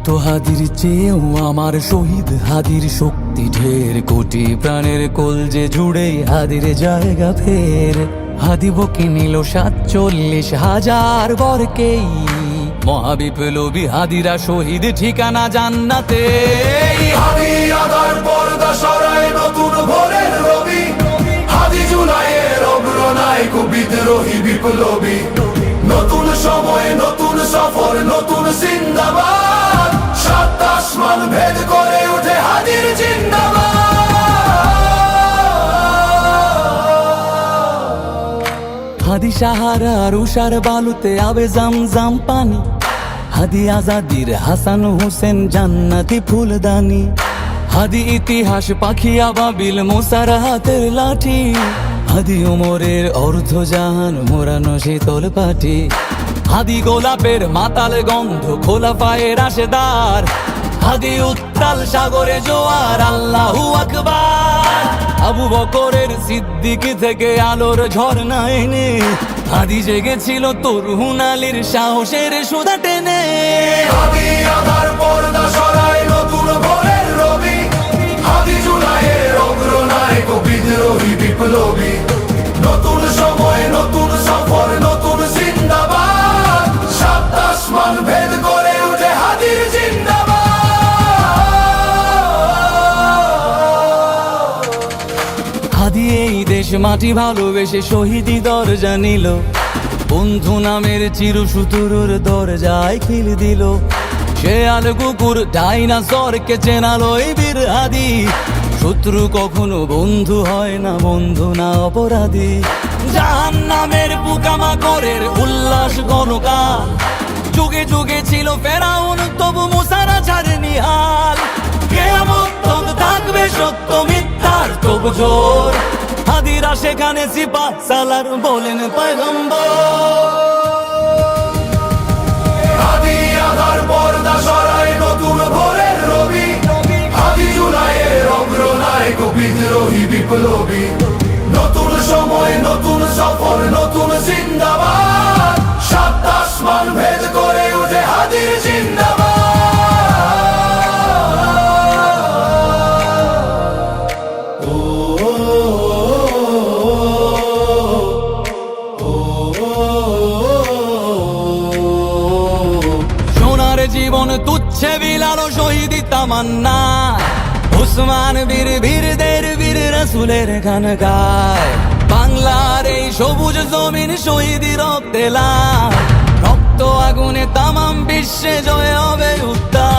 শত হাদির চেয়েও আমার শহীদ হাদির শক্তি ঢের, কোটি প্রাণের কলজে জুড়ে হাদির জায়গা ফের। হাদি বকে নিল ৪৭,০০০ বরকেই, মহাবিপ্লবী হাদিরা শহীদ ঠিকানা জান্নাতে। হাদি আদার পর্দা সরায় নতুন ভোরের রবি, হাদি জুলাইয়ের অগ্রনায়ক বিদ্রোহী বিপ্লবী। নতুন সময় নতুন সফর নতুন জিন্দাবাদ, সাত আসমান ভেদ করে ওঠে হাদির জিন্দাবাদ। হাদি সাহারার উষার বালুতে আবে জামজাম পানি, হাদি আজাদির হাসান হোসেন জান্নাতি ফুলদানি। হাদি ইতিহাস পাখি আবাবিল মুসার হাতের লাঠি, হাদি ওমরের অর্ধজাহান মোরানো শীতল পাটি। হাদি গোলাপের মাতাল গন্ধ খোলাফায়ে রাশেদার, হাদি উত্তাল সাগরে জোয়ার আল্লাহু আকবার। আবু বকরের সিদ্দিক থেকে আলোর ঝর্ণা এনে, হাদি জেগেছিল তরুণ আলীর সাহসের সুধা টেনে। হাদি আদার পর্দা সরায় নতুন ভোরের রবি, হাদি জুলাইয়ের অগ্রনায়ক বিদ্রোহী বিপ্লবী। নতুন সময় নতুন সফর নতুন জিন্দাবাদ, সাত আসমান ভেদ করে ওঠে হাদির জিন্দাবাদ। হাদি এই দেশ মাটি ভালোবেসে শহীদি দরজা নিল, বন্ধু নামের চিরসুতুরুর দরজায় খিল দিল। সে আল কুকুর ডাইনাসরকে চেনালো এই বীর হাদি, শত্রু কখনো বন্ধু হয় না, বন্ধু না অপরাধী। জাহান্নামের পোকামাকড়ের উল্লাস গণকাল, যুগে যুগে ছিল ফেরাউন তবু মুসারা ছাড়েনি হাল। কিয়ামত তক থাকবে সত্য মিথ্যার তবু জোর, হাদিরা সেখানে সিপাহ সালার বলেন পয়গম্বর। হাদি আদার পর্দা সরায় নতুন ভোরের রবি, হাদি জুলাইয়ের অগ্রনায়ক বিদ্রোহী বিপ্লবী। নতুন সময় নতুন সফর নতুন জিন্দাবাদ, সাত আসমান ভেদ করে ওঠে হাদির জিন্দাবাদ। সোনার জীবন তুচ্ছে বিলালো শহীদি তামান্না, উসমান বীর বীরদের বীর রাসূলের গান গায়। বাংলার এই সবুজ জমিন শহীদি রক্তে লাল, রক্ত আগুনে তামাম বিশ্বে জয় হবে উত্তাল।